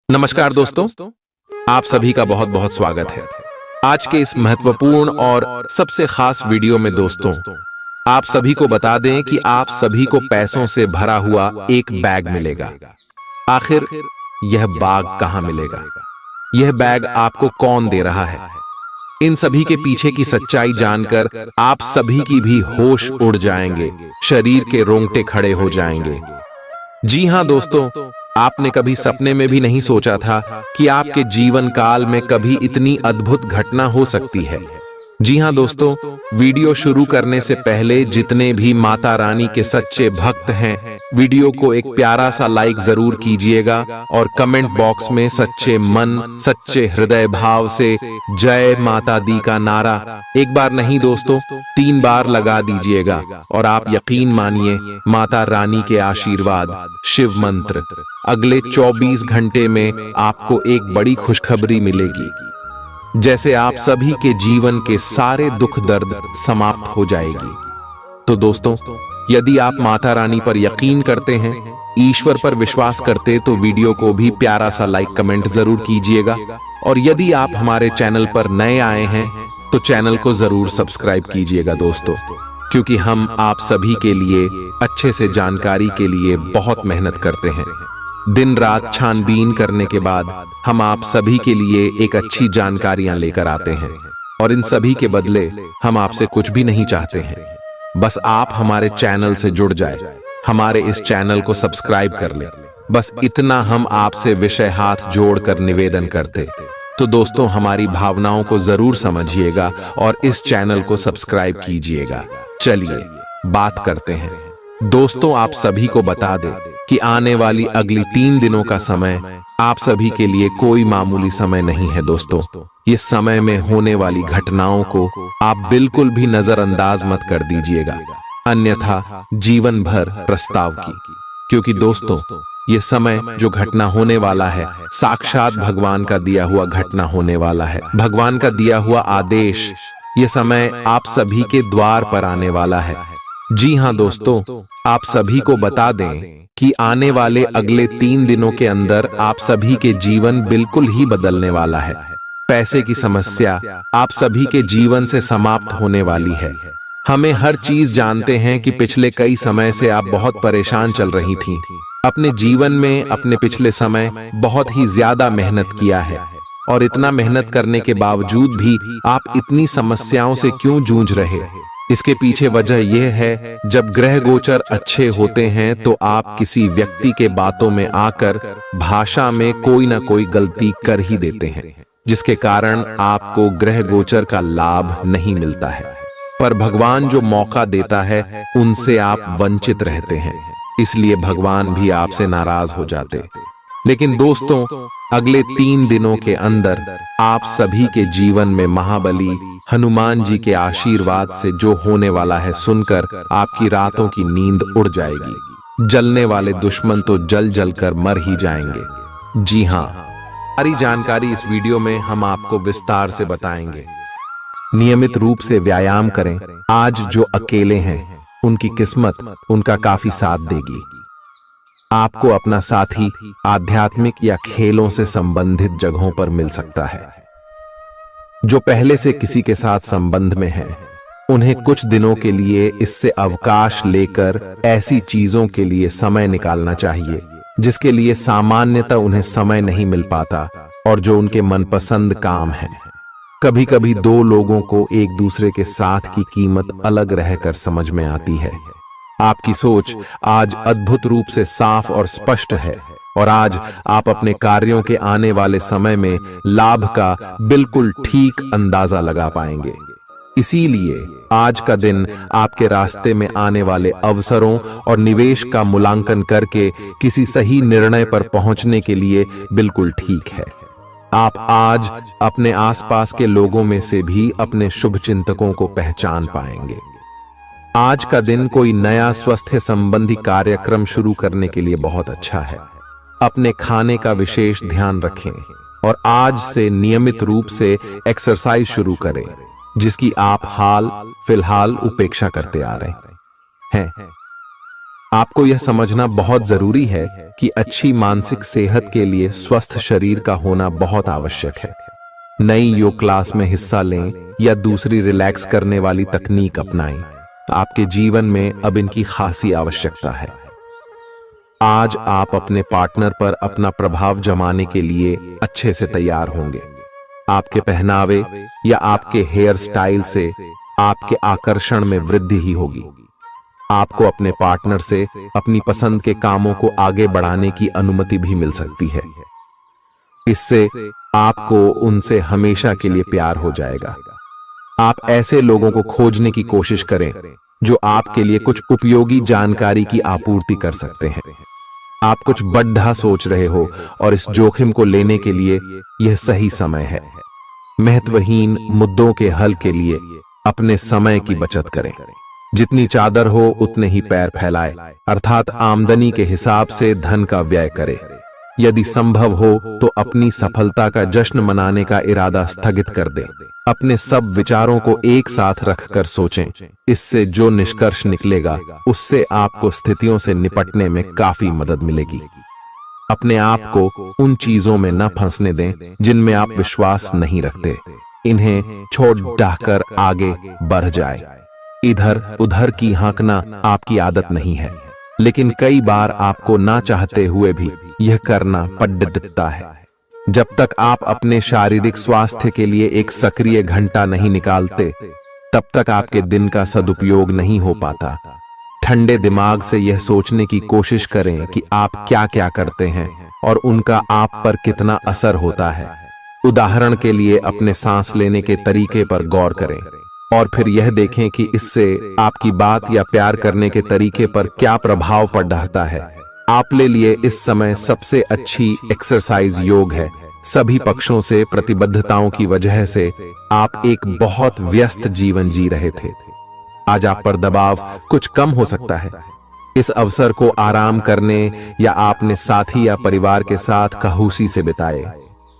नमस्कार दोस्तों, आप सभी का बहुत बहुत स्वागत है। आज के इस महत्वपूर्ण और सबसे खास वीडियो में दोस्तों, आप सभी को बता दें कि आप सभी को पैसों से भरा हुआ एक बैग मिलेगा। आखिर यह बैग कहां मिलेगा? यह बैग आपको कौन दे रहा है? इन सभी के पीछे की सच्चाई जानकर आप सभी की भी होश उड़ जाएंगे, शरीर के रोंगटे खड़े हो जाएंगे। जी हां दोस्तों, आपने कभी सपने में भी नहीं सोचा था कि आपके जीवन काल में कभी इतनी अद्भुत घटना हो सकती है। जी हां दोस्तों, वीडियो शुरू करने से पहले जितने भी माता रानी के सच्चे भक्त हैं, वीडियो को एक प्यारा सा लाइक जरूर कीजिएगा और कमेंट बॉक्स में सच्चे मन, सच्चे हृदय भाव से जय माता दी का नारा एक बार नहीं दोस्तों 3 बार लगा दीजिएगा और आप यकीन मानिए माता रानी के आशीर्वाद, शिव मंत्र अगले 24 घंटे में आपको एक बड़ी खुशखबरी मिलेगी। जैसे आप सभी के जीवन के सारे दुख दर्द समाप्त हो जाएगी। तो दोस्तों, यदि आप माता रानी पर यकीन करते हैं, ईश्वर पर विश्वास करते, तो वीडियो को भी प्यारा सा लाइक कमेंट जरूर कीजिएगा। और यदि आप हमारे चैनल पर नए आए हैं तो चैनल को जरूर सब्सक्राइब कीजिएगा दोस्तों, क्योंकि हम आप सभी के लिए अच्छे से जानकारी के लिए बहुत मेहनत करते हैं। दिन रात छानबीन करने के बाद हम आप सभी के लिए एक अच्छी जानकारियां लेकर आते हैं और इन सभी के बदले हम आपसे कुछ भी नहीं चाहते हैं। बस आप हमारे चैनल से जुड़ जाए, हमारे इस चैनल को सब्सक्राइब कर ले। बस इतना हम आपसे विषय हाथ जोड़कर निवेदन करते। तो दोस्तों, हमारी भावनाओं को जरूर समझिएगा और इस चैनल को सब्सक्राइब कीजिएगा। चलिए बात करते हैं। दोस्तों, आप सभी को बता दें कि आने वाली अगली 3 दिनों का समय आप सभी के लिए कोई मामूली समय नहीं है दोस्तों। ये समय में होने वाली घटनाओं को आप बिल्कुल भी नजरअंदाज मत कर दीजिएगा, अन्यथा जीवन भर प्रस्ताव की। क्योंकि दोस्तों, ये समय जो घटना होने वाला है, साक्षात भगवान का दिया हुआ घटना होने वाला है, भगवान का दिया हुआ आदेश। ये समय आप सभी के द्वार पर आने वाला है। जी हां दोस्तों, आप सभी को बता दें कि आने वाले अगले 3 दिनों के अंदर आप सभी के जीवन बिल्कुल ही बदलने वाला है। पैसे की समस्या आप सभी के जीवन से समाप्त होने वाली है। हमें हर चीज जानते हैं कि पिछले कई समय से आप बहुत परेशान चल रही थीं। अपने जीवन में अपने पिछले समय बहुत ही ज्यादा मेहनत किया है और इतना मेहनत करने के बावजूद भी आप इतनी समस्याओं से क्यों जूझ रहे? इसके पीछे वजह यह है, जब ग्रह गोचर अच्छे होते हैं तो आप किसी व्यक्ति के बातों में आकर भाषा में कोई ना कोई गलती कर ही देते हैं, जिसके कारण आपको ग्रह गोचर का लाभ नहीं मिलता है। पर भगवान जो मौका देता है उनसे आप वंचित रहते हैं, इसलिए भगवान भी आपसे नाराज हो जाते। लेकिन दोस्तों, अगले 3 दिनों के अंदर आप सभी के जीवन में महाबली हनुमान जी के आशीर्वाद से जो होने वाला है सुनकर आपकी रातों की नींद उड़ जाएगी। जलने वाले दुश्मन तो जल जल कर मर ही जाएंगे। जी हां, सारी जानकारी इस वीडियो में हम आपको विस्तार से बताएंगे। नियमित रूप से व्यायाम करें। आज जो अकेले हैं उनकी किस्मत उनका काफी साथ देगी। आपको अपना साथी आध्यात्मिक या खेलों से संबंधित जगहों पर मिल सकता है। जो पहले से किसी के साथ संबंध में हैं, उन्हें कुछ दिनों के लिए इससे अवकाश लेकर ऐसी चीजों के लिए समय निकालना चाहिए जिसके लिए सामान्यतः उन्हें समय नहीं मिल पाता और जो उनके मनपसंद काम है। कभी कभी 2 लोगों को एक दूसरे के साथ की कीमत अलग रहकर समझ में आती है। आपकी सोच आज अद्भुत रूप से साफ और स्पष्ट है और आज आप अपने कार्यों के आने वाले समय में लाभ का बिल्कुल ठीक अंदाजा लगा पाएंगे। इसीलिए आज का दिन आपके रास्ते में आने वाले अवसरों और निवेश का मूल्यांकन करके किसी सही निर्णय पर पहुंचने के लिए बिल्कुल ठीक है। आप आज अपने आसपास के लोगों में से भी अपने शुभचिंतकों को पहचान पाएंगे। आज का दिन कोई नया स्वास्थ्य संबंधी कार्यक्रम शुरू करने के लिए बहुत अच्छा है। अपने खाने का विशेष ध्यान रखें और आज से नियमित रूप से एक्सरसाइज शुरू करें, जिसकी आप हाल फिलहाल उपेक्षा करते आ रहे हैं। आपको यह समझना बहुत जरूरी है कि अच्छी मानसिक सेहत के लिए स्वस्थ शरीर का होना बहुत आवश्यक है। नई योग क्लास में हिस्सा लें या दूसरी रिलैक्स करने वाली तकनीक अपनाएं, आपके जीवन में अब इनकी खासी आवश्यकता है। आज आप अपने पार्टनर पर अपना प्रभाव जमाने के लिए अच्छे से तैयार होंगे। आपके पहनावे या आपके हेयर स्टाइल से आपके आकर्षण में वृद्धि ही होगी। आपको अपने पार्टनर से अपनी पसंद के कामों को आगे बढ़ाने की अनुमति भी मिल सकती है। इससे आपको उनसे हमेशा के लिए प्यार हो जाएगा। आप ऐसे लोगों को खोजने की कोशिश करें जो आपके लिए कुछ उपयोगी जानकारी की आपूर्ति कर सकते हैं। आप कुछ बड़ा सोच रहे हो और इस जोखिम को लेने के लिए यह सही समय है। महत्वहीन मुद्दों के हल के लिए अपने समय की बचत करें। जितनी चादर हो उतने ही पैर फैलाए, अर्थात आमदनी के हिसाब से धन का व्यय करें। यदि संभव हो तो अपनी सफलता का जश्न मनाने का इरादा स्थगित कर दें। अपने सब विचारों को एक साथ रखकर सोचें। इससे जो निष्कर्ष निकलेगा उससे आपको स्थितियों से निपटने में काफी मदद मिलेगी। अपने आप को उन चीजों में न फंसने दें जिनमें आप विश्वास नहीं रखते। इन्हें छोड़ डाहकर आगे बढ़ जाए। इधर उधर की हाँकना आपकी आदत नहीं है, लेकिन कई बार आपको ना चाहते हुए भी यह करना पड़ता है। जब तक आप अपने शारीरिक स्वास्थ्य के लिए एक सक्रिय घंटा नहीं निकालते, तब तक आपके दिन का सदुपयोग नहीं हो पाता। ठंडे दिमाग से यह सोचने की कोशिश करें कि आप क्या क्या करते हैं और उनका आप पर कितना असर होता है। उदाहरण के लिए अपने सांस लेने के तरीके पर गौर करें और फिर यह देखें कि इससे आपकी बात या प्यार करने के तरीके पर क्या प्रभाव पड़ रहा है। आपके लिए इस समय सबसे अच्छी एक्सरसाइज योग है। सभी पक्षों से प्रतिबद्धताओं की वजह से आप एक बहुत व्यस्त जीवन जी रहे थे। आज आप पर दबाव कुछ कम हो सकता है। इस अवसर को आराम करने या अपने साथी या परिवार के साथ खहूसी से बिताए।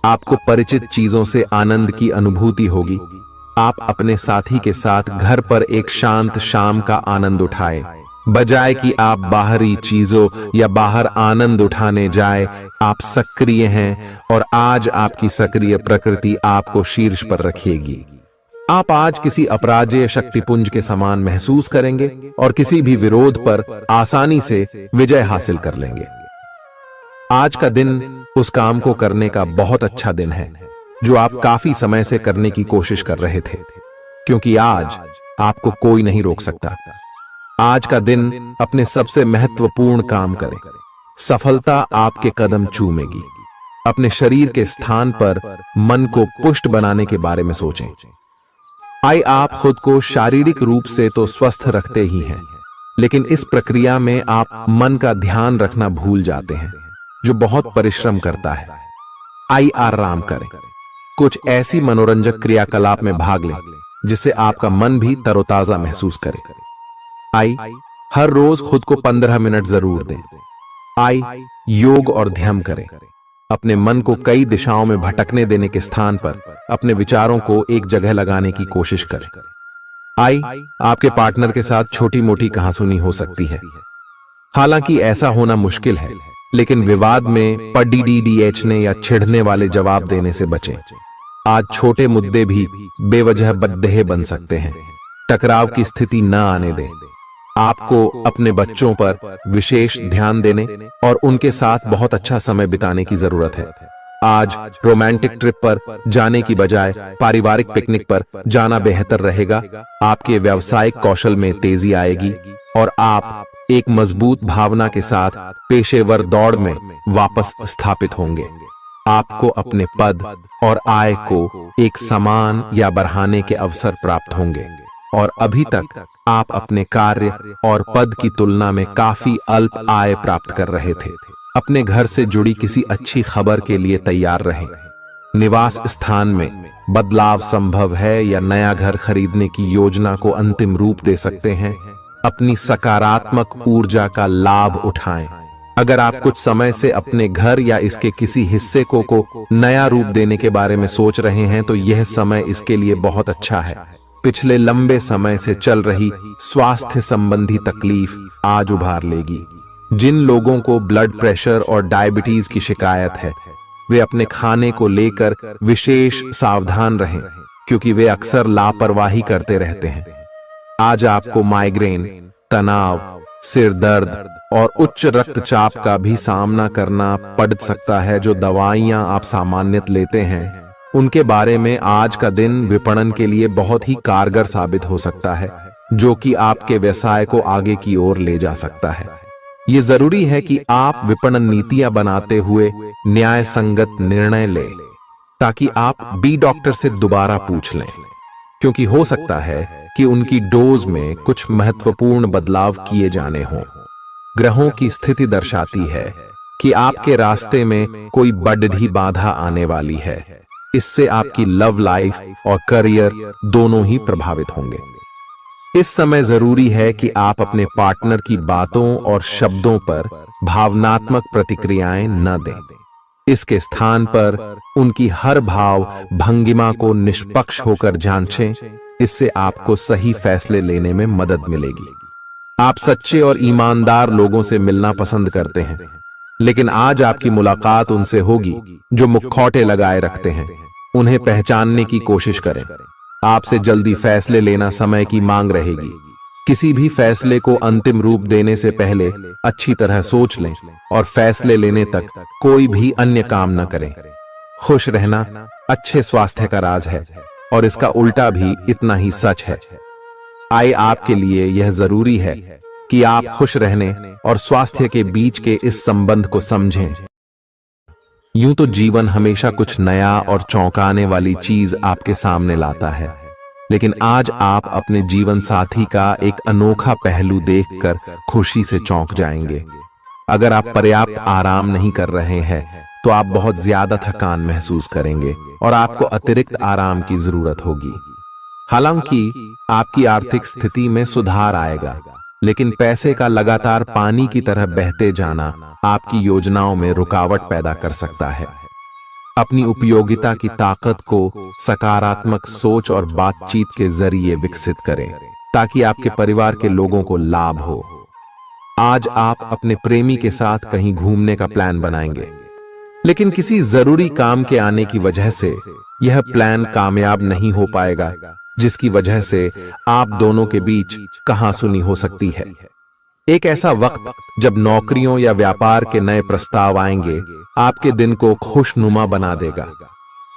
आपको परिचित चीजों से आनंद की अनुभूति होगी। आप अपने साथी के साथ घर पर एक शांत शाम का आनंद उठाएं, बजाय कि आप बाहरी चीजों या बाहर आनंद उठाने जाए। आप सक्रिय हैं और आज आपकी सक्रिय प्रकृति आपको शीर्ष पर रखेगी। आप आज किसी अपराजेय शक्तिपुंज के समान महसूस करेंगे और किसी भी विरोध पर आसानी से विजय हासिल कर लेंगे। आज का दिन उस काम को करने का बहुत अच्छा दिन है जो आप काफी समय से करने की कोशिश कर रहे थे, क्योंकि आज आपको कोई नहीं रोक सकता। आज का दिन अपने सबसे महत्वपूर्ण काम करें। सफलता आपके कदम चूमेगी। अपने शरीर के स्थान पर मन को पुष्ट बनाने के बारे में सोचें। आप खुद को शारीरिक रूप से तो स्वस्थ रखते ही हैं, लेकिन इस प्रक्रिया में आप मन का ध्यान रखना भूल जाते हैं, जो बहुत परिश्रम करता है। आराम करें। कुछ ऐसी मनोरंजक क्रियाकलाप में भाग लें जिससे आपका मन भी तरोताजा महसूस करे। हर रोज खुद को 15 मिनट जरूर दें। योग और ध्यान करें। अपने मन को कई दिशाओं में भटकने देने के स्थान पर अपने विचारों को एक जगह लगाने की कोशिश करें। आपके पार्टनर के साथ छोटी मोटी कहासुनी हो सकती है। हालांकि ऐसा होना मुश्किल है, लेकिन विवाद में पढ़ने या छिड़ने वाले जवाब देने से बचें। आज छोटे मुद्दे भी बेवजह बद्देह बन सकते हैं। टकराव की स्थिति न आने दें। आपको अपने बच्चों पर विशेष ध्यान देने और उनके साथ बहुत अच्छा समय बिताने की जरूरत है। आज रोमांटिक ट्रिप पर जाने की बजाय पारिवारिक पिकनिक पर जाना बेहतर रहेगा। आपके व्यावसायिक कौशल में तेजी आएगी और आप एक मजबूत भावना के साथ पेशेवर दौड़ में वापस स्थापित होंगे। आपको अपने पद और आय को एक समान या बढ़ाने के अवसर प्राप्त होंगे और अभी तक आप अपने कार्य और पद की तुलना में काफी अल्प आय प्राप्त कर रहे थे। अपने घर से जुड़ी किसी अच्छी खबर के लिए तैयार रहें। निवास स्थान में बदलाव संभव है या नया घर खरीदने की योजना को अंतिम रूप दे सकते हैं। अपनी सकारात्मक ऊर्जा का लाभ उठाएं। अगर आप कुछ समय से अपने घर या इसके किसी हिस्से को नया रूप देने के बारे में सोच रहे हैं तो यह समय इसके लिए बहुत अच्छा है। पिछले लंबे समय से चल रही स्वास्थ्य संबंधी तकलीफ आज उभार लेगी। जिन लोगों को ब्लड प्रेशर और डायबिटीज की शिकायत है, वे अपने खाने को लेकर विशेष सावधान रहें, क्योंकि वे अक्सर लापरवाही करते रहते हैं। आज आपको माइग्रेन, तनाव, सिर दर्द और उच्च रक्तचाप का भी सामना करना पड़ सकता है। जो दवाइयां आप सामान्यतः लेते हैं, उनके बारे में आज का दिन विपणन के लिए बहुत ही कारगर साबित हो सकता है, जो कि आपके व्यवसाय को आगे की ओर ले जा सकता है। ये जरूरी है कि आप विपणन नीतियां बनाते हुए न्याय संगत निर्णय लें, ताकि आप बी डॉक्टर से दोबारा पूछ लें, क्योंकि हो सकता है कि उनकी डोज में कुछ महत्वपूर्ण बदलाव किए जाने हों। ग्रहों की स्थिति दर्शाती है कि आपके रास्ते में कोई बड़ी बाधा आने वाली है। इससे आपकी लव लाइफ और करियर दोनों ही प्रभावित होंगे। इस समय जरूरी है कि आप अपने पार्टनर की बातों और शब्दों पर भावनात्मक प्रतिक्रियाएं न दें। इसके स्थान पर उनकी हर भाव भंगिमा को निष्पक्ष होकर जांचें। इससे आपको सही फैसले लेने में मदद मिलेगी। आप सच्चे और ईमानदार लोगों से मिलना पसंद करते हैं, लेकिन आज आपकी मुलाकात उनसे होगी जो मुखौटे लगाए रखते हैं। उन्हें पहचानने की कोशिश करें। आपसे जल्दी फैसले लेना समय की मांग रहेगी। किसी भी फैसले को अंतिम रूप देने से पहले अच्छी तरह सोच लें और फैसले लेने तक कोई भी अन्य काम न करें। खुश रहना अच्छे स्वास्थ्य का राज है, और इसका उल्टा भी इतना ही सच है। आए आपके लिए यह जरूरी है कि आप खुश रहने और स्वास्थ्य के बीच के इस संबंध को समझें। यूं तो जीवन हमेशा कुछ नया और चौंकाने वाली चीज आपके सामने लाता है, लेकिन आज आप अपने जीवन साथी का एक अनोखा पहलू देखकर खुशी से चौंक जाएंगे। अगर आप पर्याप्त आराम नहीं कर रहे हैं, तो आप बहुत ज्यादा थकान महसूस करेंगे और आपको अतिरिक्त आराम की जरूरत होगी। हालांकि आपकी आर्थिक स्थिति में सुधार आएगा, लेकिन पैसे का लगातार पानी की तरह बहते जाना आपकी योजनाओं में रुकावट पैदा कर सकता है। अपनी उपयोगिता की ताकत को सकारात्मक सोच और बातचीत के जरिए विकसित करें, ताकि आपके परिवार के लोगों को लाभ हो। आज आप अपने प्रेमी के साथ कहीं घूमने का प्लान बनाएंगे, लेकिन किसी जरूरी काम के आने की वजह से यह प्लान कामयाब नहीं हो पाएगा, जिसकी वजह से आप दोनों के बीच कहासुनी हो सकती है। एक ऐसा वक्त जब नौकरियों या व्यापार के नए प्रस्ताव आएंगे, आपके दिन को खुशनुमा बना देगा।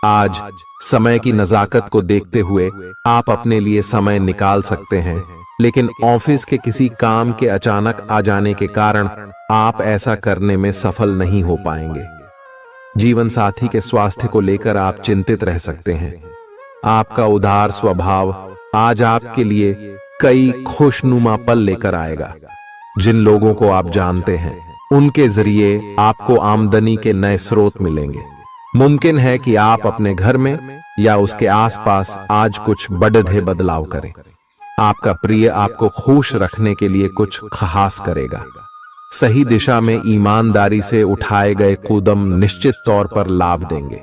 आज समय की नजाकत को देखते हुए आप अपने लिए समय निकाल सकते हैं, लेकिन ऑफिस के किसी काम के अचानक आ जाने के कारण आप ऐसा करने में सफल नहीं हो पाएंगे। जीवन साथी के स्वास्थ्य को लेकर आप चिंतित रह सकते हैं। आपका उदार स्वभाव आज आपके लिए कई खुशनुमा पल लेकर आएगा। जिन लोगों को आप जानते हैं, उनके जरिए आपको आमदनी के नए स्रोत मिलेंगे। मुमकिन है कि आप अपने घर में या उसके आसपास आज कुछ बड़े बदलाव करें। आपका प्रिय आपको खुश रखने के लिए कुछ खास करेगा। सही दिशा में ईमानदारी से उठाए गए कदम निश्चित तौर पर लाभ देंगे।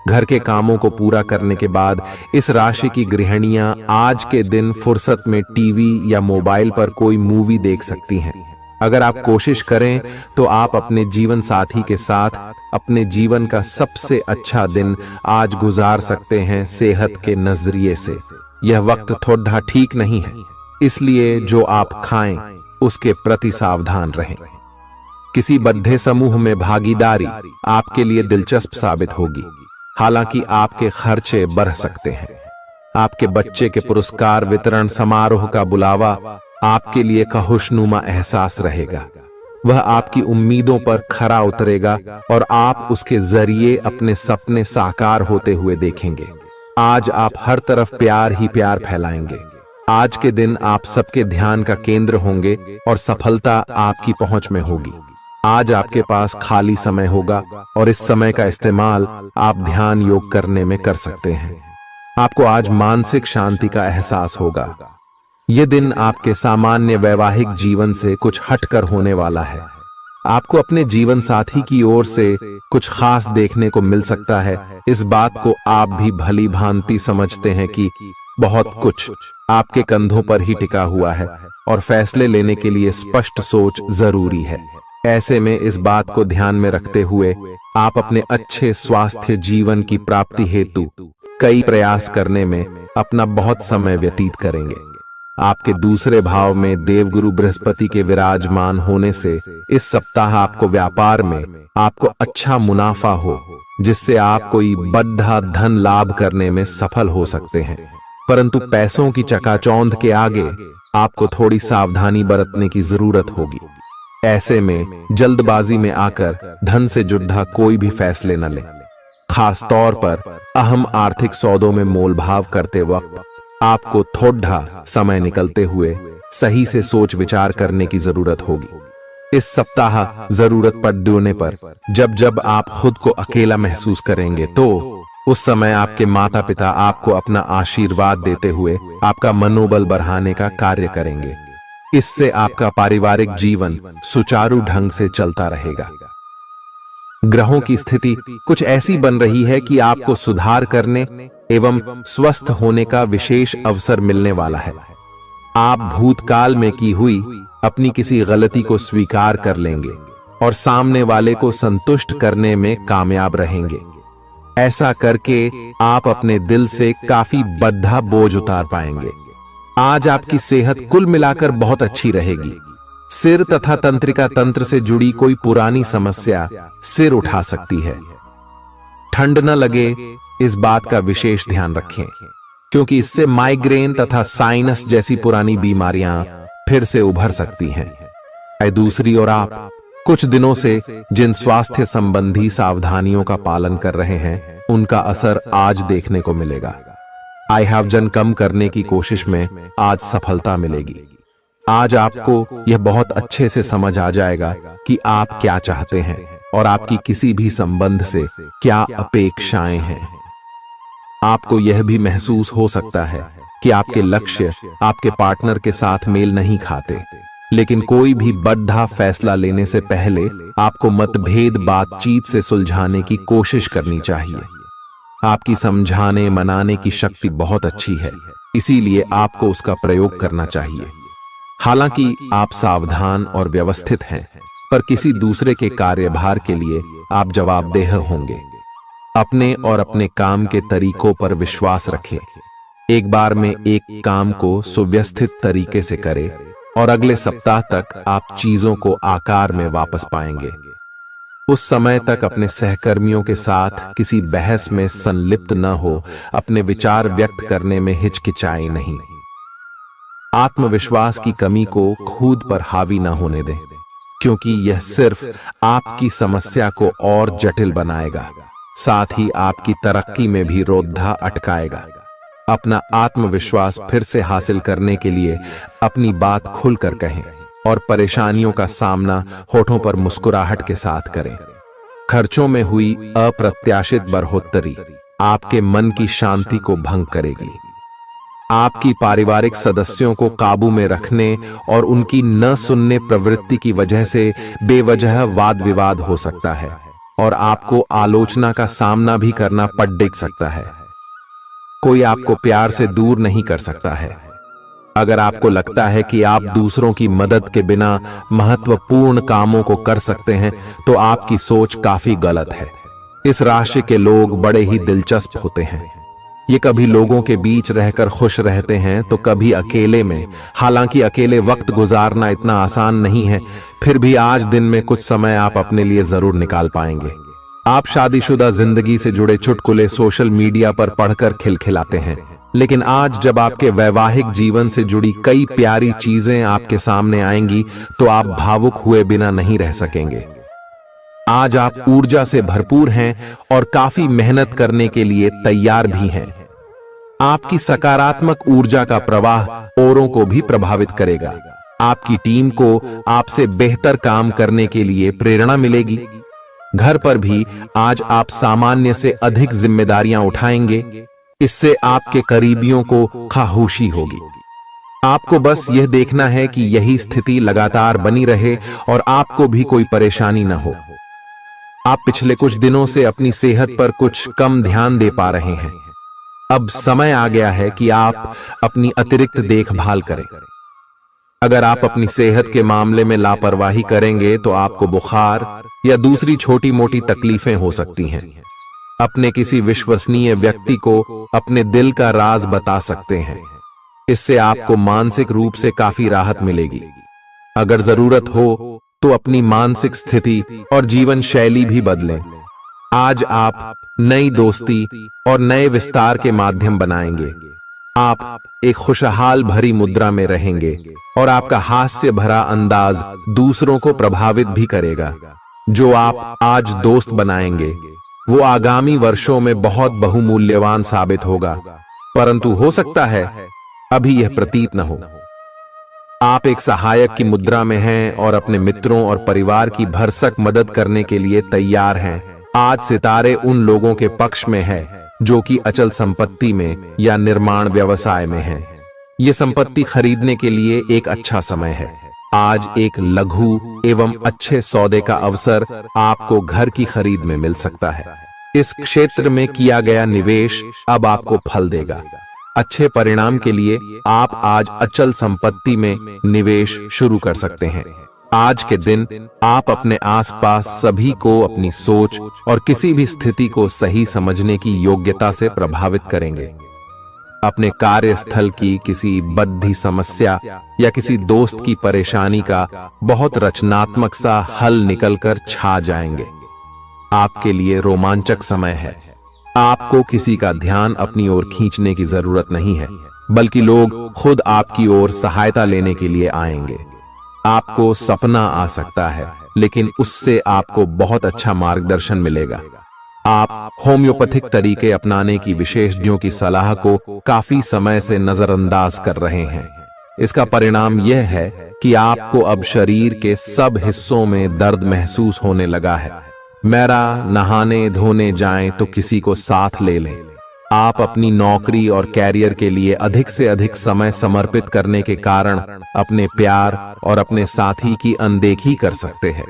घर के कामों को पूरा करने के बाद इस राशि की गृहिणियां आज के दिन फुर्सत में टीवी या मोबाइल पर कोई मूवी देख सकती हैं। अगर आप कोशिश करें तो आप अपने जीवन साथी के साथ अपने जीवन का सबसे अच्छा दिन आज गुजार सकते हैं। सेहत के नजरिए से यह वक्त थोड़ा ठीक नहीं है, इसलिए जो आप खाएं उसके प्रति सावधान रहें। किसी बद्ध समूह में भागीदारी आपके लिए दिलचस्प साबित होगी, हालांकि आपके खर्चे बढ़ सकते हैं। आपके बच्चे के पुरस्कार वितरण समारोह का बुलावा आपके लिए खुशनुमा एहसास रहेगा। वह आपकी उम्मीदों पर खरा उतरेगा और आप उसके जरिए अपने सपने साकार होते हुए देखेंगे। आज आप हर तरफ प्यार ही प्यार फैलाएंगे। आज के दिन आप सबके ध्यान का केंद्र होंगे और सफलता आपकी पहुंच में होगी। आज आपके पास खाली समय होगा और इस समय का इस्तेमाल आप ध्यान योग करने में कर सकते हैं। आपको आज मानसिक शांति का एहसास होगा। यह दिन आपके सामान्य वैवाहिक जीवन से कुछ हटकर होने वाला है। आपको अपने जीवन साथी की ओर से कुछ खास देखने को मिल सकता है। इस बात को आप भी भली भांति समझते हैं कि बहुत कुछ आपके कंधों पर ही टिका हुआ है और फैसले लेने के लिए स्पष्ट सोच जरूरी है। ऐसे में इस बात को ध्यान में रखते हुए आप अपने अच्छे स्वास्थ्य जीवन की प्राप्ति हेतु कई प्रयास करने में अपना बहुत समय व्यतीत करेंगे। आपके दूसरे भाव में देवगुरु बृहस्पति के विराजमान होने से इस सप्ताह आपको व्यापार में आपको अच्छा मुनाफा हो, जिससे आप कोई बड़ा धन लाभ करने में सफल हो सकते हैं। परंतु पैसों की चकाचौंध के आगे आपको थोड़ी सावधानी बरतने की जरूरत होगी। ऐसे में जल्दबाजी में आकर धन से जुड़ा कोई भी फैसले न लें। खास तौर पर अहम आर्थिक सौदों में मोलभाव करते वक्त आपको थोड़ा समय निकलते हुए सही से सोच विचार करने की जरूरत होगी। इस सप्ताह जरूरत पड़ने पर जब जब आप खुद को अकेला महसूस करेंगे तो उस समय आपके माता पिता आपको अपना आशीर्वाद देते हुए आपका मनोबल बढ़ाने का कार्य करेंगे। इससे आपका पारिवारिक जीवन सुचारू ढंग से चलता रहेगा। ग्रहों की स्थिति कुछ ऐसी बन रही है कि आपको सुधार करने एवं स्वस्थ होने का विशेष अवसर मिलने वाला है। आप भूतकाल में की हुई अपनी किसी गलती को स्वीकार कर लेंगे और सामने वाले को संतुष्ट करने में कामयाब रहेंगे। ऐसा करके आप अपने दिल से काफी बड़ा बोझ उतार पाएंगे। आज आपकी सेहत कुल मिलाकर बहुत अच्छी रहेगी। सिर तथा तंत्रिका तंत्र से जुड़ी कोई पुरानी समस्या सिर उठा सकती है। ठंड न लगे इस बात का विशेष ध्यान रखें, क्योंकि इससे माइग्रेन तथा साइनस जैसी पुरानी बीमारियां फिर से उभर सकती हैं। दूसरी ओर आप कुछ दिनों से जिन स्वास्थ्य संबंधी सावधानियों का पालन कर रहे हैं, उनका असर आज देखने को मिलेगा। आई हैव जन कम करने की कोशिश में आज सफलता मिलेगी। आज आपको यह बहुत अच्छे से समझ आ जाएगा कि आप क्या चाहते हैं और आपकी किसी भी संबंध से क्या अपेक्षाएं हैं। आपको यह भी महसूस हो सकता है कि आपके लक्ष्य आपके पार्टनर के साथ मेल नहीं खाते, लेकिन कोई भी बड़ा फैसला लेने से पहले आपको मतभेद बातचीत से सुलझाने की कोशिश करनी चाहिए। आपकी समझाने मनाने की शक्ति बहुत अच्छी है, इसीलिए आपको उसका प्रयोग करना चाहिए। हालांकि आप सावधान और व्यवस्थित हैं, पर किसी दूसरे के कार्यभार के लिए आप जवाबदेह होंगे। अपने और अपने काम के तरीकों पर विश्वास रखें। एक बार में एक काम को सुव्यवस्थित तरीके से करें और अगले सप्ताह तक आप चीजों को आकार में वापस पाएंगे। उस समय तक अपने सहकर्मियों के साथ किसी बहस में संलिप्त न हो, अपने विचार व्यक्त करने में हिचकिचाएं नहीं। आत्मविश्वास की कमी को खुद पर हावी न होने दें, क्योंकि यह सिर्फ आपकी समस्या को और जटिल बनाएगा, साथ ही आपकी तरक्की में भी रोधा अटकाएगा। अपना आत्मविश्वास फिर से हासिल करने के लिए अपनी बात खुलकर कहें और परेशानियों का सामना होठों पर मुस्कुराहट के साथ करें। खर्चों में हुई अप्रत्याशित बढ़ोतरी आपके मन की शांति को भंग करेगी। आपकी पारिवारिक सदस्यों को काबू में रखने और उनकी न सुनने प्रवृत्ति की वजह से बेवजह वाद विवाद हो सकता है और आपको आलोचना का सामना भी करना पड़ सकता है। कोई आपको प्यार से दूर नहीं कर सकता है। अगर आपको लगता है कि आप दूसरों की मदद के बिना महत्वपूर्ण कामों को कर सकते हैं, तो आपकी सोच काफी गलत है। इस राशि के लोग बड़े ही दिलचस्प होते हैं। ये कभी लोगों के बीच रहकर खुश रहते हैं तो कभी अकेले में। हालांकि अकेले वक्त गुजारना इतना आसान नहीं है, फिर भी आज दिन में कुछ समय आप अपने लिए जरूर निकाल पाएंगे। आप शादीशुदा जिंदगी से जुड़े चुटकुले सोशल मीडिया पर पढ़कर खिलखिलाते हैं, लेकिन आज जब आपके वैवाहिक जीवन से जुड़ी कई प्यारी चीजें आपके सामने आएंगी तो आप भावुक हुए बिना नहीं रह सकेंगे। आज आप ऊर्जा से भरपूर हैं और काफी मेहनत करने के लिए तैयार भी हैं। आपकी सकारात्मक ऊर्जा का प्रवाह औरों को भी प्रभावित करेगा। आपकी टीम को आपसे बेहतर काम करने के लिए प्रेरणा मिलेगी। घर पर भी आज आप सामान्य से अधिक जिम्मेदारियां उठाएंगे। इससे आपके करीबियों को खामोशी होगी। आपको बस यह देखना है कि यही स्थिति लगातार बनी रहे और आपको भी कोई परेशानी न हो। आप पिछले कुछ दिनों से अपनी सेहत पर कुछ कम ध्यान दे पा रहे हैं। अब समय आ गया है कि आप अपनी अतिरिक्त देखभाल करें। अगर आप अपनी सेहत के मामले में लापरवाही करेंगे तो आपको बुखार या दूसरी छोटी मोटी तकलीफें हो सकती हैं। अपने किसी विश्वसनीय व्यक्ति को अपने दिल का राज बता सकते हैं। इससे आपको मानसिक रूप से काफी राहत मिलेगी। अगर जरूरत हो तो अपनी मानसिक स्थिति और जीवन शैली भी बदलें। आज आप नई दोस्ती और नए विस्तार के माध्यम बनाएंगे। आप एक खुशहाल भरी मुद्रा में रहेंगे और आपका हास्य भरा अंदाज दूसरों को प्रभावित भी करेगा। जो आप आज दोस्त बनाएंगे वो आगामी वर्षों में बहुत बहुमूल्यवान साबित होगा, परंतु हो सकता है अभी यह प्रतीत न हो। आप एक सहायक की मुद्रा में हैं और अपने मित्रों और परिवार की भरसक मदद करने के लिए तैयार हैं। आज सितारे उन लोगों के पक्ष में है जो कि अचल संपत्ति में या निर्माण व्यवसाय में हैं। ये संपत्ति खरीदने के लिए एक अच्छा समय है। आज एक लघु एवं अच्छे सौदे का अवसर आपको घर की खरीद में मिल सकता है। इस क्षेत्र में किया गया निवेश अब आपको फल देगा। अच्छे परिणाम के लिए आप आज अचल संपत्ति में निवेश शुरू कर सकते हैं। आज के दिन आप अपने आसपास सभी को अपनी सोच और किसी भी स्थिति को सही समझने की योग्यता से प्रभावित करेंगे। अपने कार्यस्थल की किसी बद्धी समस्या या किसी दोस्त की परेशानी का बहुत रचनात्मक सा हल निकलकर छा जाएंगे। आपके लिए रोमांचक समय है। आपको किसी का ध्यान अपनी ओर खींचने की जरूरत नहीं है, बल्कि लोग खुद आपकी ओर सहायता लेने के लिए आएंगे। आपको सपना आ सकता है, लेकिन उससे आपको बहुत अच्छा मार्गदर्शन मिलेगा। आप होम्योपैथिक तरीके अपनाने की विशेषज्ञों की सलाह को काफी समय से नजरअंदाज कर रहे हैं। इसका परिणाम यह है कि आपको अब शरीर के सब हिस्सों में दर्द महसूस होने लगा है। मेरा नहाने धोने जाएं तो किसी को साथ ले लें। आप अपनी नौकरी और कैरियर के लिए अधिक से अधिक समय समर्पित करने के कारण अपने प्यार और अपने साथी की अनदेखी कर सकते हैं।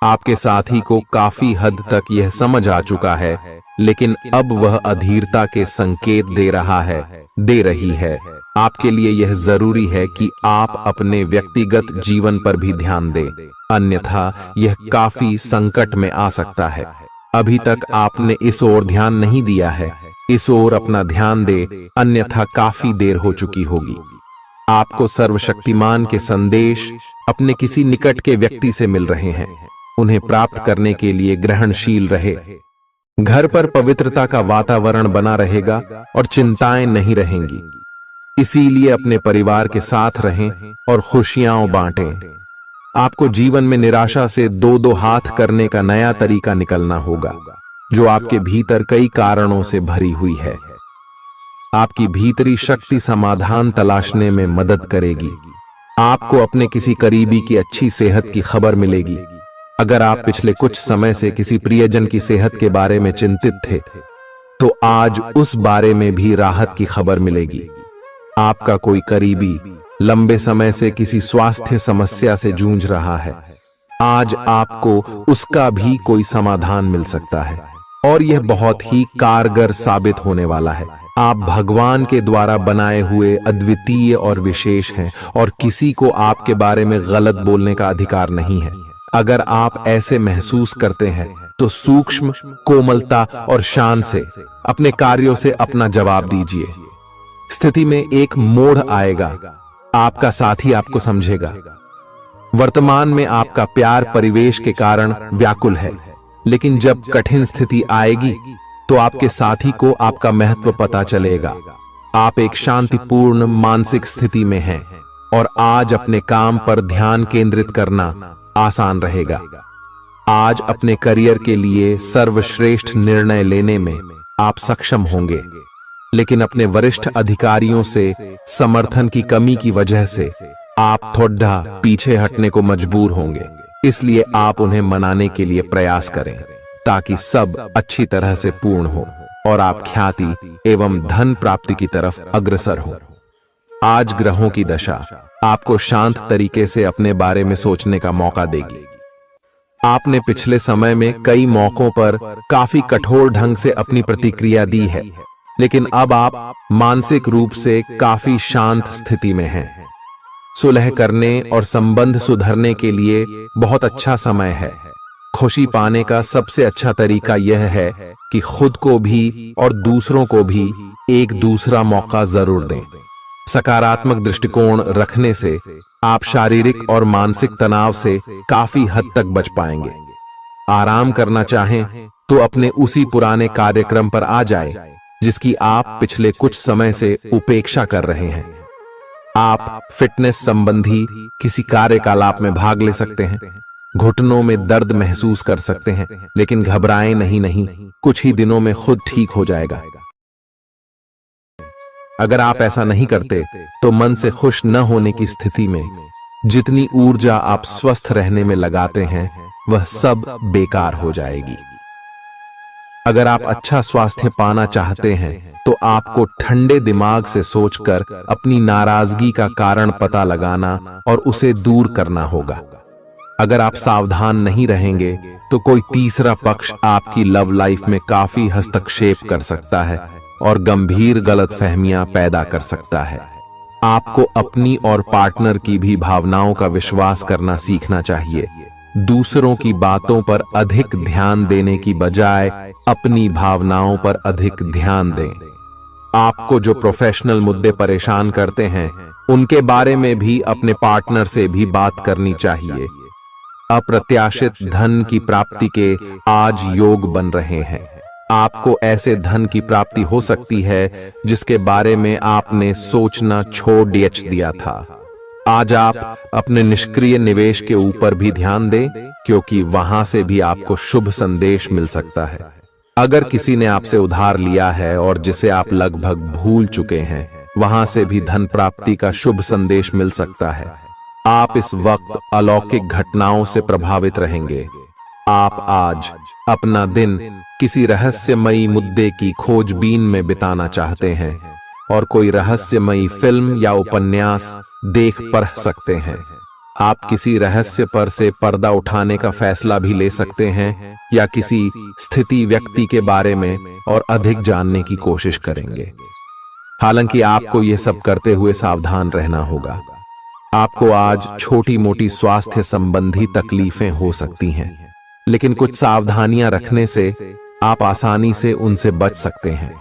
आपके साथी को काफी हद तक यह समझ आ चुका है, लेकिन अब वह अधीरता के संकेत दे रही है। आपके लिए यह जरूरी है कि आप अपने व्यक्तिगत जीवन पर भी ध्यान दें, अन्यथा यह काफी संकट में आ सकता है। अभी तक आपने इस ओर ध्यान नहीं दिया है, इस ओर अपना ध्यान दे, अन्यथा काफी देर हो चुकी होगी। आपको सर्वशक्तिमान के संदेश अपने किसी निकट के व्यक्ति से मिल रहे हैं। उन्हें प्राप्त करने के लिए ग्रहणशील रहे। घर पर पवित्रता का वातावरण बना रहेगा और चिंताएं नहीं रहेंगी। इसीलिए अपने परिवार के साथ रहें और खुशियां बांटें। आपको जीवन में निराशा से दो हाथ करने का नया तरीका निकलना होगा, जो आपके भीतर कई कारणों से भरी हुई है। आपकी भीतरी शक्ति समाधान तलाशने में मदद करेगी। आपको अपने किसी करीबी की अच्छी सेहत की खबर मिलेगी। अगर आप पिछले कुछ समय से किसी प्रियजन की सेहत के बारे में चिंतित थे, तो आज उस बारे में भी राहत की खबर मिलेगी। आपका कोई करीबी लंबे समय से किसी स्वास्थ्य समस्या से जूझ रहा है, आज आपको उसका भी कोई समाधान मिल सकता है और यह बहुत ही कारगर साबित होने वाला है। आप भगवान के द्वारा बनाए हुए अद्वितीय और विशेष हैं और किसी को आपके बारे में गलत बोलने का अधिकार नहीं है। अगर आप ऐसे महसूस करते हैं तो सूक्ष्म, कोमलता और शान से अपने कार्यों से अपना जवाब दीजिए। स्थिति में एक मोड़ आएगा, आपका साथी आपको समझेगा। वर्तमान में आपका प्यार परिवेश के कारण व्याकुल है, लेकिन जब कठिन स्थिति आएगी तो आपके साथी को आपका महत्व पता चलेगा। आप एक शांतिपूर्ण मानसिक स्थिति में हैं और आज अपने काम पर ध्यान केंद्रित करना आसान रहेगा। आज अपने करियर के लिए सर्वश्रेष्ठ निर्णय लेने में आप सक्षम होंगे, लेकिन अपने वरिष्ठ अधिकारियों से समर्थन की कमी की वजह से आप थोड़ा पीछे हटने को मजबूर होंगे। इसलिए आप उन्हें मनाने के लिए प्रयास करें ताकि सब अच्छी तरह से पूर्ण हो और आप ख्याति एवं धन प्राप्ति की तरफ अग्रसर हो। आज ग्रहों की दशा आपको शांत तरीके से अपने बारे में सोचने का मौका देगी। आपने पिछले समय में कई मौकों पर काफी कठोर ढंग से अपनी प्रतिक्रिया दी है, लेकिन अब आप मानसिक रूप से काफी शांत स्थिति में हैं। सुलह करने और संबंध सुधरने के लिए बहुत अच्छा समय है। खुशी पाने का सबसे अच्छा तरीका यह है कि खुद को भी और दूसरों को भी एक दूसरा मौका जरूर दें। सकारात्मक दृष्टिकोण रखने से आप शारीरिक और मानसिक तनाव से काफी हद तक बच पाएंगे। आराम करना चाहें तो अपने उसी पुराने कार्यक्रम पर आ जाएं, जिसकी आप पिछले कुछ समय से उपेक्षा कर रहे हैं। आप फिटनेस संबंधी किसी कार्यकलाप में भाग ले सकते हैं। घुटनों में दर्द महसूस कर सकते हैं, लेकिन घबराएं नहीं, कुछ ही दिनों में खुद ठीक हो जाएगा। अगर आप ऐसा नहीं करते तो मन से खुश न होने की स्थिति में जितनी ऊर्जा आप स्वस्थ रहने में लगाते हैं वह सब बेकार हो जाएगी। अगर आप अच्छा स्वास्थ्य पाना चाहते हैं तो आपको ठंडे दिमाग से सोचकर अपनी नाराजगी का कारण पता लगाना और उसे दूर करना होगा। अगर आप सावधान नहीं रहेंगे तो कोई तीसरा पक्ष आपकी लव लाइफ में काफी हस्तक्षेप कर सकता है और गंभीर गलतफहमियां पैदा कर सकता है। आपको अपनी और पार्टनर की भी भावनाओं का विश्वास करना सीखना चाहिए। दूसरों की बातों पर अधिक ध्यान देने की बजाय अपनी भावनाओं पर अधिक ध्यान दें। आपको जो प्रोफेशनल मुद्दे परेशान करते हैं उनके बारे में भी अपने पार्टनर से भी बात करनी चाहिए। अप्रत्याशित धन की प्राप्ति के आज योग बन रहे हैं। आपको ऐसे धन की प्राप्ति हो सकती है जिसके बारे में आपने सोचना छोड़ दिया था। आज आप अपने निष्क्रिय निवेश के ऊपर भी ध्यान दें, क्योंकि वहां से भी आपको शुभ संदेश मिल सकता है। अगर किसी ने आपसे उधार लिया है और जिसे आप लगभग भूल चुके हैं, वहां से भी धन प्राप्ति का शुभ संदेश मिल सकता है। आप इस वक्त अलौकिक घटनाओं से प्रभावित रहेंगे। आप आज अपना दिन किसी रहस्यमयी मुद्दे की खोजबीन में बिताना चाहते हैं और कोई रहस्यमयी फिल्म या उपन्यास देख पढ़ सकते हैं। आप किसी रहस्य पर से पर्दा उठाने का फैसला भी ले सकते हैं या किसी स्थिति व्यक्ति के बारे में और अधिक जानने की कोशिश करेंगे। हालांकि आपको यह सब करते हुए सावधान रहना होगा। आपको आज छोटी मोटी स्वास्थ्य संबंधी तकलीफें हो सकती हैं, लेकिन कुछ सावधानियां रखने से आप आसानी से उनसे बच सकते हैं।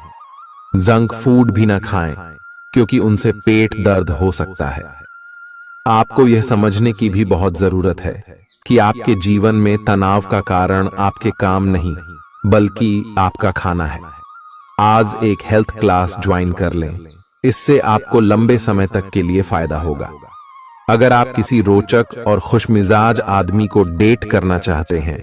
जंक फूड भी न खाएं, क्योंकि उनसे पेट दर्द हो सकता है। आपको यह समझने की भी बहुत जरूरत है कि आपके जीवन में तनाव का कारण आपके काम नहीं, बल्कि आपका खाना है। आज एक हेल्थ क्लास ज्वाइन कर लें, इससे आपको लंबे समय तक के लिए फायदा होगा। अगर आप किसी रोचक और खुशमिजाज आदमी को डेट करना चाहते हैं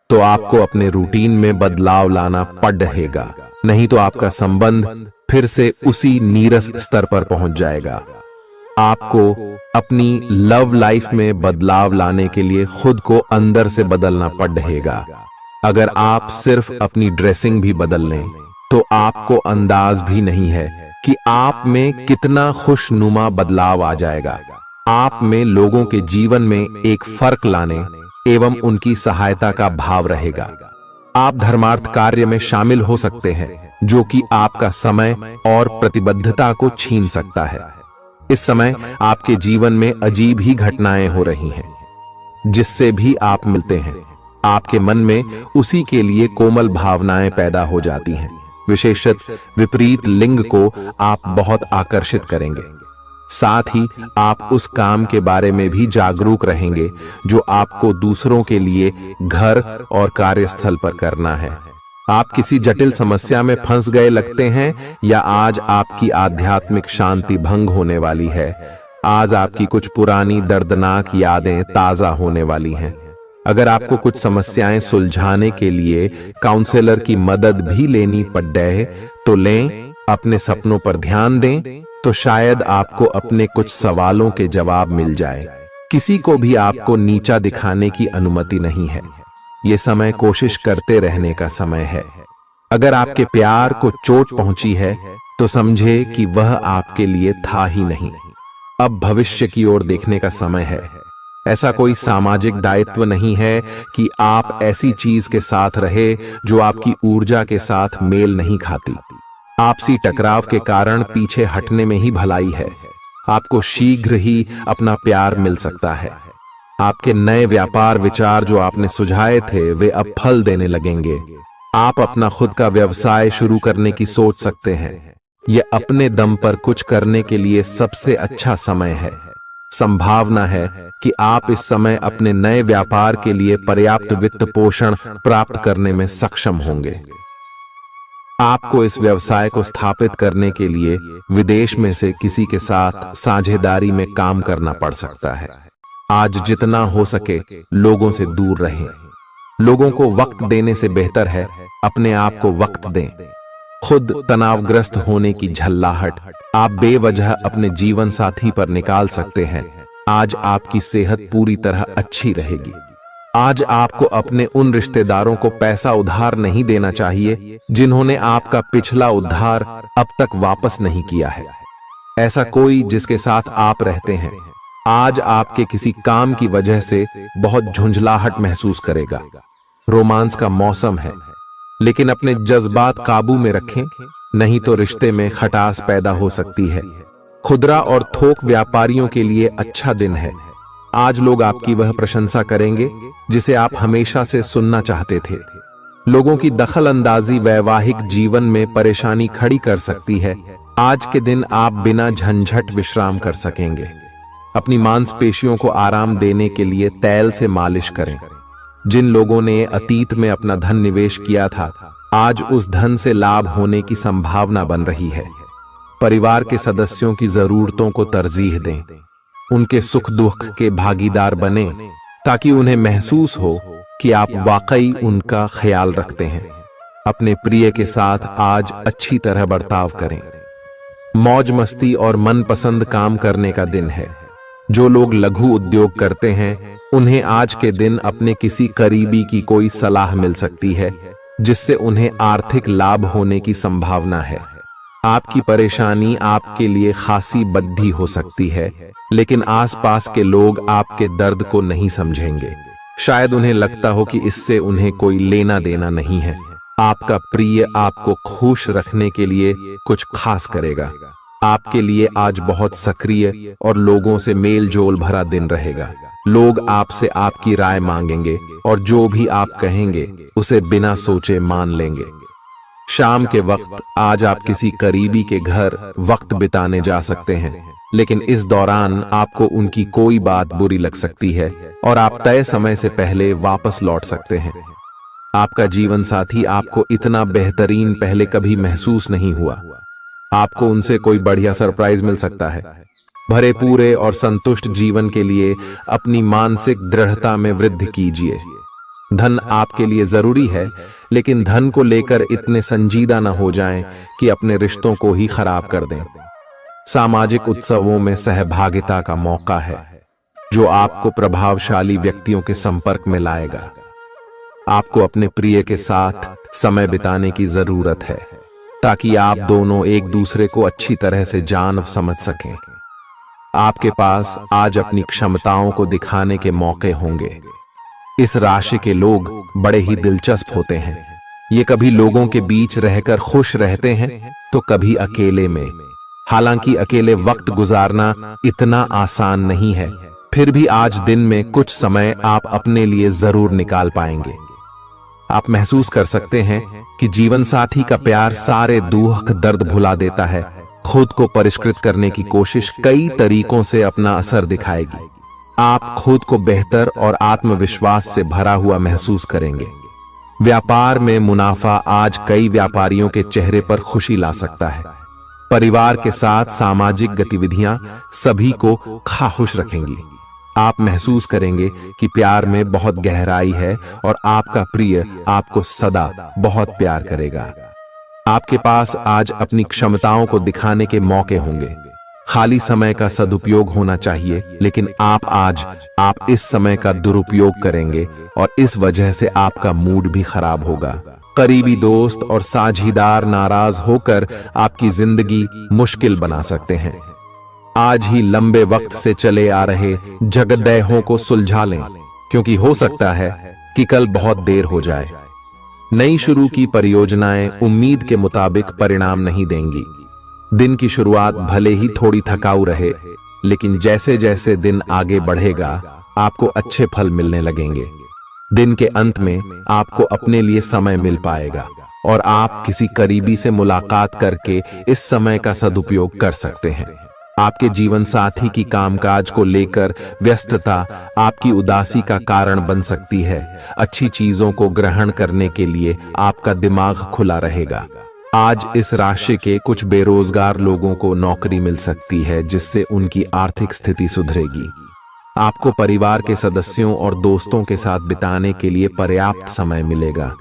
तो आपको अपने रूटीन में बदलाव लाना पड़ेगा, नहीं तो आपका संबंध फिर से उसी नीरस स्तर पर पहुंच जाएगा। आपको अपनी लव लाइफ में बदलाव लाने के लिए खुद को अंदर से बदलना पड़ेगा। अगर आप सिर्फ अपनी ड्रेसिंग भी बदल लें तो आपको अंदाज भी नहीं है कि आप में कितना खुशनुमा बदलाव आ जाएगा। आप में लोगों के जीवन में एक फर्क लाने एवं उनकी सहायता का भाव रहेगा। आप धर्मार्थ कार्य में शामिल हो सकते हैं, जो कि आपका समय और प्रतिबद्धता को छीन सकता है। इस समय आपके जीवन में अजीब ही घटनाएं हो रही हैं। जिससे भी आप मिलते हैं, आपके मन में उसी के लिए कोमल भावनाएं पैदा हो जाती हैं। विशेषतः विपरीत लिंग को आप बहुत आकर्षित करेंगे। साथ ही आप उस काम के बारे में भी जागरूक रहेंगे जो आपको दूसरों के लिए घर और कार्यस्थल पर करना है। आप किसी जटिल समस्या में फंस गए लगते हैं, या आज आपकी आध्यात्मिक शांति भंग होने वाली है। आज आपकी कुछ पुरानी दर्दनाक यादें ताजा होने वाली हैं। अगर आपको कुछ समस्याएं सुलझाने के लिए काउंसलर की मदद भी लेनी पड़े तो लें। अपने सपनों पर ध्यान दें तो शायद आपको अपने कुछ सवालों के जवाब मिल जाए। किसी को भी आपको नीचा दिखाने की अनुमति नहीं है। ये समय कोशिश करते रहने का समय है। अगर आपके प्यार को चोट पहुंची है तो समझे कि वह आपके लिए था ही नहीं। अब भविष्य की ओर देखने का समय है। ऐसा कोई सामाजिक दायित्व नहीं है कि आप ऐसी चीज के साथ रहे जो आपकी ऊर्जा के साथ मेल नहीं खाती। आपसी टकराव के कारण पीछे हटने में ही भलाई है। आपको शीघ्र ही अपना प्यार मिल सकता है। आपके नए व्यापार विचार जो आपने सुझाए थे वे अब फल देने लगेंगे। आप अपना खुद का व्यवसाय शुरू करने की सोच सकते हैं। यह अपने दम पर कुछ करने के लिए सबसे अच्छा समय है। संभावना है कि आप इस समय अपने नए व्यापार के लिए पर्याप्त वित्त पोषण प्राप्त करने में सक्षम होंगे। आपको इस व्यवसाय को स्थापित करने के लिए विदेश में से किसी के साथ साझेदारी में काम करना पड़ सकता है। आज जितना हो सके लोगों से दूर रहें। लोगों को वक्त देने से बेहतर है अपने आप को वक्त दें। खुद तनावग्रस्त होने की झल्लाहट आप बेवजह अपने जीवन साथी पर निकाल सकते हैं। आज आपकी सेहत पूरी तरह अच्छी रहेगी। आज आपको अपने उन रिश्तेदारों को पैसा उधार नहीं देना चाहिए जिन्होंने आपका पिछला उधार अब तक वापस नहीं किया है। ऐसा कोई जिसके साथ आप रहते हैं आज आपके किसी काम की वजह से बहुत झुंझलाहट महसूस करेगा। रोमांस का मौसम है, लेकिन अपने जज्बात काबू में रखें, नहीं तो रिश्ते में खटास पैदा हो सकती है। खुदरा और थोक व्यापारियों के लिए अच्छा दिन है। आज लोग आपकी वह प्रशंसा करेंगे जिसे आप हमेशा से सुनना चाहते थे। लोगों की दखल अंदाजी वैवाहिक जीवन में परेशानी खड़ी कर सकती है। आज के दिन आप बिना झंझट विश्राम कर सकेंगे। अपनी मांसपेशियों को आराम देने के लिए तेल से मालिश करें। जिन लोगों ने अतीत में अपना धन निवेश किया था आज उस धन से लाभ होने की संभावना बन रही है। परिवार के सदस्यों की जरूरतों को तरजीह दें। उनके सुख दुख के भागीदार बने ताकि उन्हें महसूस हो कि आप वाकई उनका ख्याल रखते हैं। अपने प्रिय के साथ आज अच्छी तरह बर्ताव करें। मौज मस्ती और मनपसंद काम करने का दिन है। जो लोग लघु उद्योग करते हैं उन्हें आज के दिन अपने किसी करीबी की कोई सलाह मिल सकती है जिससे उन्हें आर्थिक लाभ होने की संभावना है। आपकी परेशानी आपके लिए खासी बद्धी हो सकती है, लेकिन आसपास के लोग आपके दर्द को नहीं समझेंगे। शायद उन्हें लगता हो कि इससे उन्हें कोई लेना देना नहीं है। आपका प्रिय आपको खुश रखने के लिए कुछ खास करेगा। आपके लिए आज बहुत सक्रिय और लोगों से मेल जोल भरा दिन रहेगा। लोग आपसे आपकी राय मांगेंगे और जो भी आप कहेंगे उसे बिना सोचे मान लेंगे। शाम के वक्त आज आप किसी करीबी के घर वक्त बिताने जा सकते हैं, लेकिन इस दौरान आपको उनकी कोई बात बुरी लग सकती है और आप तय समय से पहले वापस लौट सकते हैं। आपका जीवन साथी आपको इतना बेहतरीन पहले कभी महसूस नहीं हुआ। आपको उनसे कोई बढ़िया सरप्राइज मिल सकता है। भरे पूरे और संतुष्ट जीवन के लिए अपनी मानसिक दृढ़ता में वृद्धि कीजिए। धन आपके लिए जरूरी है, लेकिन धन को लेकर इतने संजीदा न हो जाएं कि अपने रिश्तों को ही खराब कर दें। सामाजिक उत्सवों में सहभागिता का मौका है जो आपको प्रभावशाली व्यक्तियों के संपर्क में लाएगा। आपको अपने प्रिय के साथ समय बिताने की जरूरत है ताकि आप दोनों एक दूसरे को अच्छी तरह से जान समझ सकें। आपके पास आज अपनी क्षमताओं को दिखाने के मौके होंगे। इस राशि के लोग बड़े ही दिलचस्प होते हैं। ये कभी लोगों के बीच रहकर खुश रहते हैं तो कभी अकेले में। हालांकि अकेले वक्त गुजारना इतना आसान नहीं है, फिर भी आज दिन में कुछ समय आप अपने लिए जरूर निकाल पाएंगे। आप महसूस कर सकते हैं कि जीवन साथी का प्यार सारे दुख दर्द भुला देता है। खुद को परिष्कृत करने की कोशिश कई तरीकों से अपना असर दिखाएगी। आप खुद को बेहतर और आत्मविश्वास से भरा हुआ महसूस करेंगे। व्यापार में मुनाफा आज कई व्यापारियों के चेहरे पर खुशी ला सकता है। परिवार के साथ सामाजिक गतिविधियां सभी को खुश रखेंगी। आप महसूस करेंगे कि प्यार में बहुत गहराई है और आपका प्रिय आपको सदा बहुत प्यार करेगा। आपके पास आज अपनी क्षमताओं को दिखाने के मौके होंगे। खाली समय का सदुपयोग होना चाहिए, लेकिन आप इस समय का दुरुपयोग करेंगे और इस वजह से आपका मूड भी खराब होगा। करीबी दोस्त और साझीदार नाराज होकर आपकी जिंदगी मुश्किल बना सकते हैं। आज ही लंबे वक्त से चले आ रहे झगड़ों को सुलझा लें, क्योंकि हो सकता है कि कल बहुत देर हो जाए। नई शुरू की परियोजनाएं उम्मीद के मुताबिक परिणाम नहीं देंगी। दिन की शुरुआत भले ही थोड़ी थकाऊ रहे, लेकिन जैसे जैसे दिन आगे बढ़ेगा आपको अच्छे फल मिलने लगेंगे। दिन के अंत में आपको अपने लिए समय मिल पाएगा और आप किसी करीबी से मुलाकात करके इस समय का सदुपयोग कर सकते हैं। आपके जीवन साथी की कामकाज को लेकर व्यस्तता आपकी उदासी का कारण बन सकती है। अच्छी चीजों को ग्रहण करने के लिए आपका दिमाग खुला रहेगा। आज इस राशि के कुछ बेरोजगार लोगों को नौकरी मिल सकती है, जिससे उनकी आर्थिक स्थिति सुधरेगी। आपको परिवार के सदस्यों और दोस्तों के साथ बिताने के लिए पर्याप्त समय मिलेगा।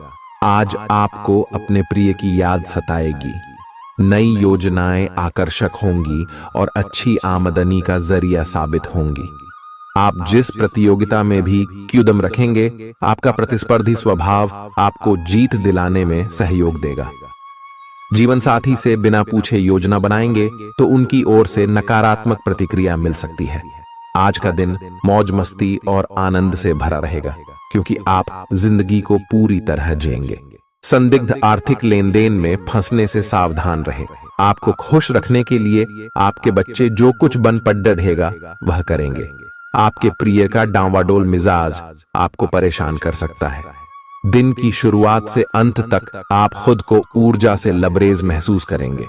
आज आपको अपने प्रिय की याद सताएगी। नई योजनाएं आकर्षक होंगी और अच्छी आमदनी का जरिया साबित होंगी। आप जिस प्रतियोगिता में भी कदम रखेंगे, आपका प्रतिस्पर्धी स्वभाव आपको जीत दिलाने में सहयोग देगा। जीवन साथी से बिना पूछे योजना बनाएंगे तो उनकी ओर से नकारात्मक प्रतिक्रिया मिल सकती है। आज का दिन मौज मस्ती और आनंद से भरा रहेगा, क्योंकि आप जिंदगी को पूरी तरह जिएंगे। संदिग्ध आर्थिक लेन देन में फंसने से सावधान रहे। आपको खुश रखने के लिए आपके बच्चे जो कुछ बन पढ़ रहेगा वह करेंगे। आपके प्रिय का डांवाडोल मिजाज आपको परेशान कर सकता है। दिन की शुरुआत से अंत तक आप खुद को ऊर्जा से लबरेज महसूस करेंगे।